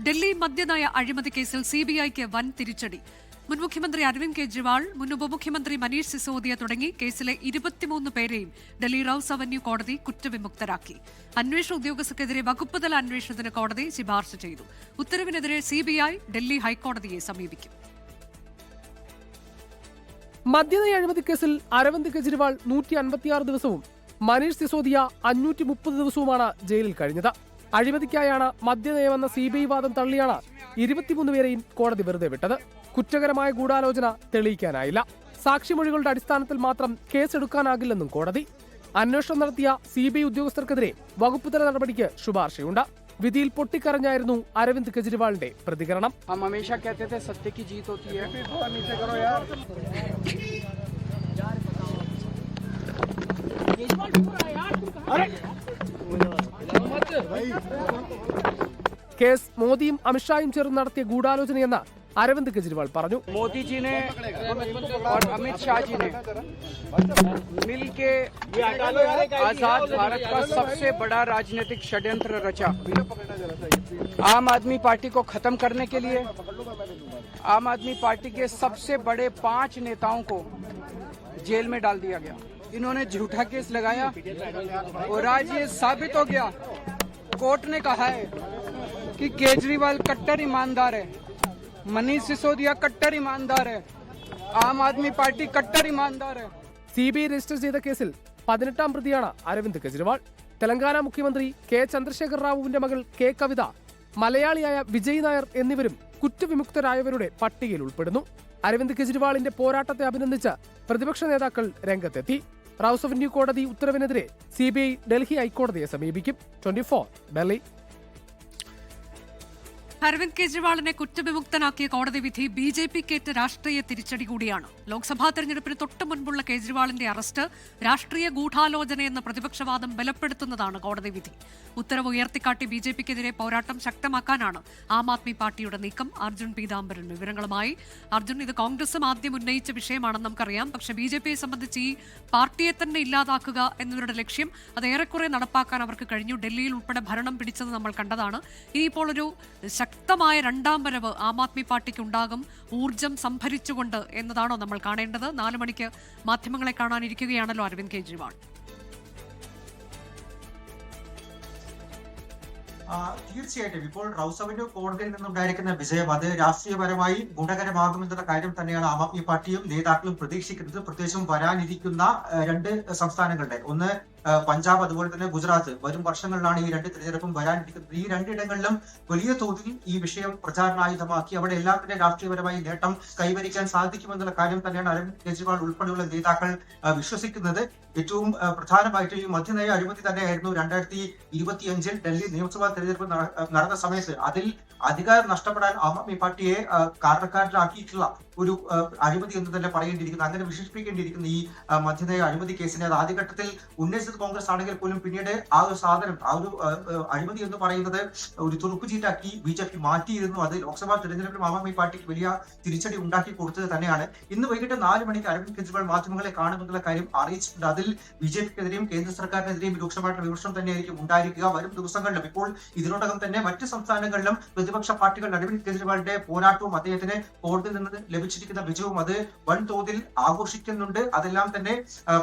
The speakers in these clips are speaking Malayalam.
ഡൽഹി മദ്യനയ അഴിമതി കേസിൽ സിബിഐക്ക് വൻ തിരിച്ചടി. മുൻ മുഖ്യമന്ത്രി അരവിന്ദ് കെജ്രിവാൾ, മുൻ ഉപമുഖ്യമന്ത്രി മനീഷ് സിസോദിയ തുടങ്ങി കേസിലെ 23 പേരെയും ഡൽഹി റൌസ് അവന്യൂ കോടതി കുറ്റവിമുക്തരാക്കി. അന്വേഷണ ഉദ്യോഗസ്ഥർക്കെതിരെ വകുപ്പുതല അന്വേഷണത്തിന് കോടതി ശുപാർശ ചെയ്തു. ഉത്തരവിനെതിരെ സിബിഐ ഡൽഹി ഹൈക്കോടതിയെ സമീപിക്കും. മദ്യനയ അഴിമതി കേസിൽ അരവിന്ദ് കെജ്രിവാൾ 156 ദിവസവും മനീഷ് സിസോദിയ 530 ദിവസവുമാണ് ജയിലിൽ കഴിഞ്ഞത്. അഴിമതിക്കായാണ് മദ്യനയമെന്ന സിബിഐ വാദം തള്ളിയാണ് 23 പേരെയും കോടതി വെറുതെ വിട്ടത്. കുറ്റകരമായ ഗൂഢാലോചന തെളിയിക്കാനായില്ല. സാക്ഷിമൊഴികളുടെ അടിസ്ഥാനത്തിൽ മാത്രം കേസെടുക്കാനാകില്ലെന്നും കോടതി. അന്വേഷണം നടത്തിയ സിബിഐ ഉദ്യോഗസ്ഥർക്കെതിരെ വകുപ്പുതല നടപടിക്ക് ശുപാർശയുണ്ട്. വിധിയിൽ പൊട്ടിക്കരഞ്ഞായിരുന്നു അരവിന്ദ് കെജ്രിവാളിന്റെ പ്രതികരണം. കേസ് മോദിയും അമിത്ഷായും ചേർന്ന് നടത്തിയ ഗൂഢാലോചനയെന്ന് अरविंद केजरीवाल പറഞ്ഞു. मोदी जी ने और अमित शाह जी ने मिलके आजाद भारत का सबसे बड़ा राजनीतिक षड्यंत्र रचा. आम आदमी पार्टी को खत्म करने के लिए आम आदमी पार्टी के सबसे बड़े 5 नेताओं को जेल में डाल दिया गया. इन्होंने झूठा केस लगाया और आज ये साबित हो गया. कोर्ट ने कहा है कि केजरीवाल कट्टर ईमानदार है, मनीष सिसोदिया कट्टर ईमानदार है, आम आदमी पार्टी कट्टर ईमानदार है. സിബിഐ രജിസ്റ്റർ ചെയ്ത കേസിൽ 18ാം പ്രതിയാണ് അരവിന്ദ് കെജ്രിവാൾ. തെലങ്കാന മുഖ്യമന്ത്രി കെ ചന്ദ്രശേഖർ റാവുവിന്റെ മകൾ കെ കവിത, മലയാളിയായ വിജയ് നായർ എന്നിവരും കുറ്റവിമുക്തരായവരുടെ പട്ടികയിൽ ഉൾപ്പെടുന്നു. അരവിന്ദ് കെജ്രിവാളിന്റെ പോരാട്ടത്തെ അഭിനന്ദിച്ച് പ്രതിപക്ഷ നേതാക്കൾ രംഗത്തെത്തി. റൌസ് അവന്യൂ കോടതി ഉത്തരവിനെതിരെ സിബിഐ ഡൽഹി ഹൈക്കോടതിയെ സമീപിക്കും. 24 ഡൽഹി. അരവിന്ദ് കെജ്രിവാളിനെ കുറ്റവിമുക്തനാക്കിയ കോടതി വിധി ബിജെപിക്കേറ്റ രാഷ്ട്രീയ തിരിച്ചടി കൂടിയാണ്. ലോക്സഭാ തെരഞ്ഞെടുപ്പിന് തൊട്ടു മുൻപുള്ള കേജ്രിവാളിന്റെ അറസ്റ്റ് രാഷ്ട്രീയ ഗൂഢാലോചനയെന്ന പ്രതിപക്ഷവാദം ബലപ്പെടുത്തുന്നതാണ് കോടതി വിധി. ഉത്തരവ് ഉയർത്തിക്കാട്ടി ബിജെപിക്കെതിരെ പോരാട്ടം ശക്തമാക്കാനാണ് ആം ആദ്മി പാർട്ടിയുടെ നീക്കം. അർജുൻ പീതാംബരൻ വിവരങ്ങളുമായി. അർജുൻ, ഇത് കോൺഗ്രസും ആദ്യം ഉന്നയിച്ച വിഷയമാണെന്ന് നമുക്കറിയാം. പക്ഷേ ബിജെപിയെ സംബന്ധിച്ച് ഈ പാർട്ടിയെ തന്നെ ഇല്ലാതാക്കുക എന്നവരുടെ ലക്ഷ്യം അത് ഏറെക്കുറെ നടപ്പാക്കാൻ അവർക്ക് കഴിഞ്ഞു. ഡൽഹിയിൽ ഉൾപ്പെടെ ഭരണം പിടിച്ചത് നമ്മൾ കണ്ടതാണ്. ഇനിയിപ്പോൾ ഒരു ശക്തമായ രണ്ടാം വരവ് ആം ആദ്മി പാർട്ടിക്ക് ഉണ്ടാകും, ഊർജം സംഭരിച്ചുകൊണ്ട് എന്നതാണോ നമ്മൾ കാണേണ്ടത്? 4 മണിക്ക് മാധ്യമങ്ങളെ കാണാനിരിക്കുകയാണല്ലോ അരവിന്ദ് കെജ്രിവാൾ. തീർച്ചയായിട്ടും ഇപ്പോൾ റൌസ് അവന്യൂ കോടതിയിൽ നിന്നുണ്ടായിരിക്കുന്ന വിജയം അത് രാഷ്ട്രീയപരമായി ഗുണകരമാകുമെന്നുള്ള കാര്യം തന്നെയാണ് ആം ആദ്മി പാർട്ടിയും നേതാക്കളും പ്രതീക്ഷിക്കുന്നത്. പ്രത്യേകിച്ചും വരാനിരിക്കുന്ന 2 സംസ്ഥാനങ്ങളുടെ, ഒന്ന് പഞ്ചാബ്, അതുപോലെ തന്നെ ഗുജറാത്ത്. വരും വർഷങ്ങളിലാണ് ഈ 2 തിരഞ്ഞെടുപ്പും വരാനിരിക്കുന്നത്. ഈ 2 ഇടങ്ങളിലും വലിയ തോതിൽ ഈ വിഷയം പ്രചാരണായുധമാക്കി അവിടെ എല്ലാം തന്നെ രാഷ്ട്രീയപരമായി നേട്ടം കൈവരിക്കാൻ സാധിക്കുമെന്നുള്ള കാര്യം തന്നെയാണ് അരവിന്ദ് കെജ്രിവാൾ ഉൾപ്പെടെയുള്ള നേതാക്കൾ വിശ്വസിക്കുന്നത്. ഏറ്റവും പ്രധാനമായിട്ട് ഈ മദ്യനയ അഴിമതി തന്നെയായിരുന്നു 2025 ഡൽഹി നിയമസഭാ തെരഞ്ഞെടുപ്പ് നടന്ന സമയത്ത് അതിൽ അധികാരം നഷ്ടപ്പെടാൻ ആം ആദ്മി പാർട്ടിയെ കാരണക്കാരിലാക്കിയിട്ടുള്ള ഒരു അഴിമതി എന്ന് തന്നെ പറയേണ്ടിയിരിക്കുന്നു. അങ്ങനെ വിശേഷിപ്പിക്കേണ്ടിയിരിക്കുന്ന ഈ മദ്യനയ അഴിമതി കേസിനെ അത് ആദ്യഘട്ടത്തിൽ ഉന്നയിച്ചത് കോൺഗ്രസ് ആണെങ്കിൽ പോലും പിന്നീട് ആ ഒരു സാധനം, ആ ഒരു അഴിമതി എന്ന് പറയുന്നത് ഒരു തുറുപ്പുചീറ്റാക്കി ബിജെപി മാറ്റിയിരുന്നു. അത് ലോക്സഭാ തെരഞ്ഞെടുപ്പിലും ആം ആദ്മി പാർട്ടിക്ക് വലിയ തിരിച്ചടി ഉണ്ടാക്കി കൊടുത്തത് തന്നെയാണ്. ഇന്ന് വൈകിട്ട് 4 മണിക്ക് അരവിന്ദ് കെജ്രിവാൾ മാധ്യമങ്ങളെ കാണുമെന്നുള്ള കാര്യം അറിയിച്ചിട്ടുണ്ട്. അതിൽ ബിജെപിക്കെതിരെയും കേന്ദ്ര സർക്കാരിനെതിരെയും രൂക്ഷമായിട്ടുള്ള വിമർശനം തന്നെയായിരിക്കും ഉണ്ടായിരിക്കുക. വരും ദിവസങ്ങളിലും ഇപ്പോൾ ഇതിനോടകം തന്നെ മറ്റ് സംസ്ഥാനങ്ങളിലും പ്രതിപക്ഷ പാർട്ടികൾ അരവിന്ദ് കെജ്രിവാളിന്റെ പോരാട്ടവും അദ്ദേഹത്തിന് കോടതിയിൽ നിന്ന് ലഭിച്ചിരിക്കുന്ന വിജയവും അത് വൻതോതിൽ ആഘോഷിക്കുന്നുണ്ട്. അതെല്ലാം തന്നെ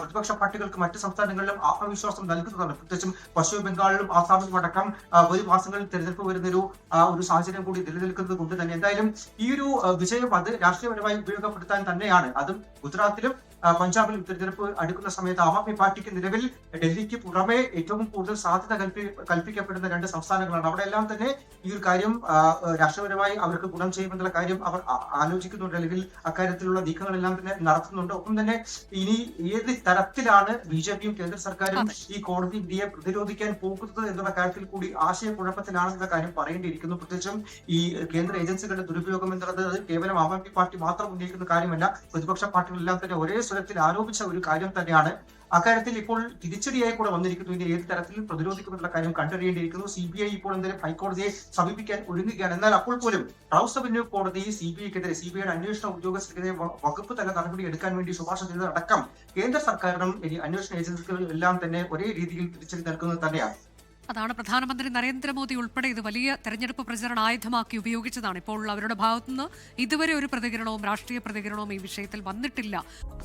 പ്രതിപക്ഷ പാർട്ടികൾക്ക് മറ്റ് സംസ്ഥാനങ്ങളിലും ആത്മവിശ്വാസം നൽകുന്നതാണ്. പ്രത്യേകിച്ചും പശ്ചിമ ബംഗാളിലും ആസാമിലും അടക്കം വരും മാസങ്ങളിൽ തെരഞ്ഞെടുപ്പ് വരുന്നൊരു സാഹചര്യം കൂടി നിലനിൽക്കുന്നത് കൊണ്ട് തന്നെ എന്തായാലും ഈ ഒരു വിജയം അത് രാഷ്ട്രീയപരമായി ഉപയോഗപ്പെടുത്താൻ തന്നെയാണ്. അതും ഗുജറാത്തിലും പഞ്ചാബിലും തെരഞ്ഞെടുപ്പ് അടുക്കുന്ന സമയത്ത് ആം ആദ്മി പാർട്ടിക്ക് നിലവിൽ ഡൽഹിക്ക് പുറമെ ഏറ്റവും കൂടുതൽ സാധ്യത കൽപ്പിക്കപ്പെടുന്ന 2 സംസ്ഥാനങ്ങളാണ്. അവിടെ എല്ലാം തന്നെ ഈ ഒരു കാര്യം രാഷ്ട്രീയപരമായി അവർക്ക് ഗുണം ചെയ്യുമെന്നുള്ള കാര്യം അവർ ആലോചിക്കുന്നുണ്ട്, അല്ലെങ്കിൽ അക്കാര്യത്തിലുള്ള നീക്കങ്ങളെല്ലാം തന്നെ നടത്തുന്നുണ്ട്. ഒപ്പം തന്നെ ഇനി ഏത് തരത്തിലാണ് ബിജെപിയും കേന്ദ്ര സർക്കാരും ഈ കോടതി വിധിയെ പ്രതിരോധിക്കാൻ പോകുന്നത് എന്നുള്ള കാര്യത്തിൽ കൂടി ആശയക്കുഴപ്പത്തിലാണെന്നുള്ള കാര്യം പറയേണ്ടിയിരിക്കുന്നു. പ്രത്യേകിച്ചും ഈ കേന്ദ്ര ഏജൻസികളുടെ ദുരുപയോഗം എന്നുള്ളത് കേവലം ആം ആദ്മി പാർട്ടി മാത്രം ഉന്നയിക്കുന്ന കാര്യമല്ല, പ്രതിപക്ഷ പാർട്ടികളെല്ലാം തന്നെ ഒരേ സ്വരത്തിൽ ആരോപിച്ച ഒരു കാര്യം തന്നെയാണ്. അക്കാര്യത്തിൽ ഇപ്പോൾ തിരിച്ചടിയായി കൂടെ വന്നിരിക്കുന്നു. ഇനി ഏത് തരത്തിൽ പ്രതിരോധിക്കുമെന്നുള്ള കാര്യം കണ്ടറിയേണ്ടിയിരിക്കുന്നു. സിബിഐ ഇപ്പോൾ എന്തായാലും ഹൈക്കോടതിയെ സമീപിക്കാൻ ഒരുങ്ങുകയാണ്. എന്നാൽ അപ്പോൾ പോലും റൌസ് അവന്യൂ കോടതി സിബിഐക്കെതിരെ, സിബിഐയുടെ അന്വേഷണ ഉദ്യോഗസ്ഥർക്കെതിരെ വകുപ്പ് തല നടപടി എടുക്കാൻ വേണ്ടി ശുപാർശ ചെയ്തതടക്കം കേന്ദ്ര സർക്കാരിനും ഇനി അന്വേഷണ ഏജൻസികളും എല്ലാം തന്നെ ഒരേ രീതിയിൽ തിരിച്ചടി നൽകുന്നത് തന്നെയാണ്. അതാണ് പ്രധാനമന്ത്രി നരേന്ദ്രമോദി ഉൾപ്പെടെ ഇത് വലിയ തെരഞ്ഞെടുപ്പ് പ്രചരണ ആയുധമാക്കി ഉപയോഗിച്ചതാണ്. ഇപ്പോൾ അവരുടെ ഭാഗത്തുനിന്ന് ഇതുവരെ ഒരു പ്രതികരണവും രാഷ്ട്രീയ പ്രതികരണവും ഈ വിഷയത്തിൽ വന്നിട്ടില്ല.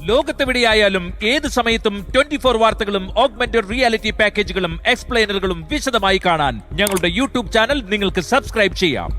ലോകത്തെവിടെയായാലും ഏത് സമയത്തും 24 വാർത്തകളും ഓഗ്മെന്റഡ് റിയാലിറ്റി പാക്കേജുകളും എക്സ്പ്ലെയിനറുകളും വിശദമായി കാണാൻ ഞങ്ങളുടെ യൂട്യൂബ് ചാനൽ നിങ്ങൾക്ക് സബ്സ്ക്രൈബ് ചെയ്യാം.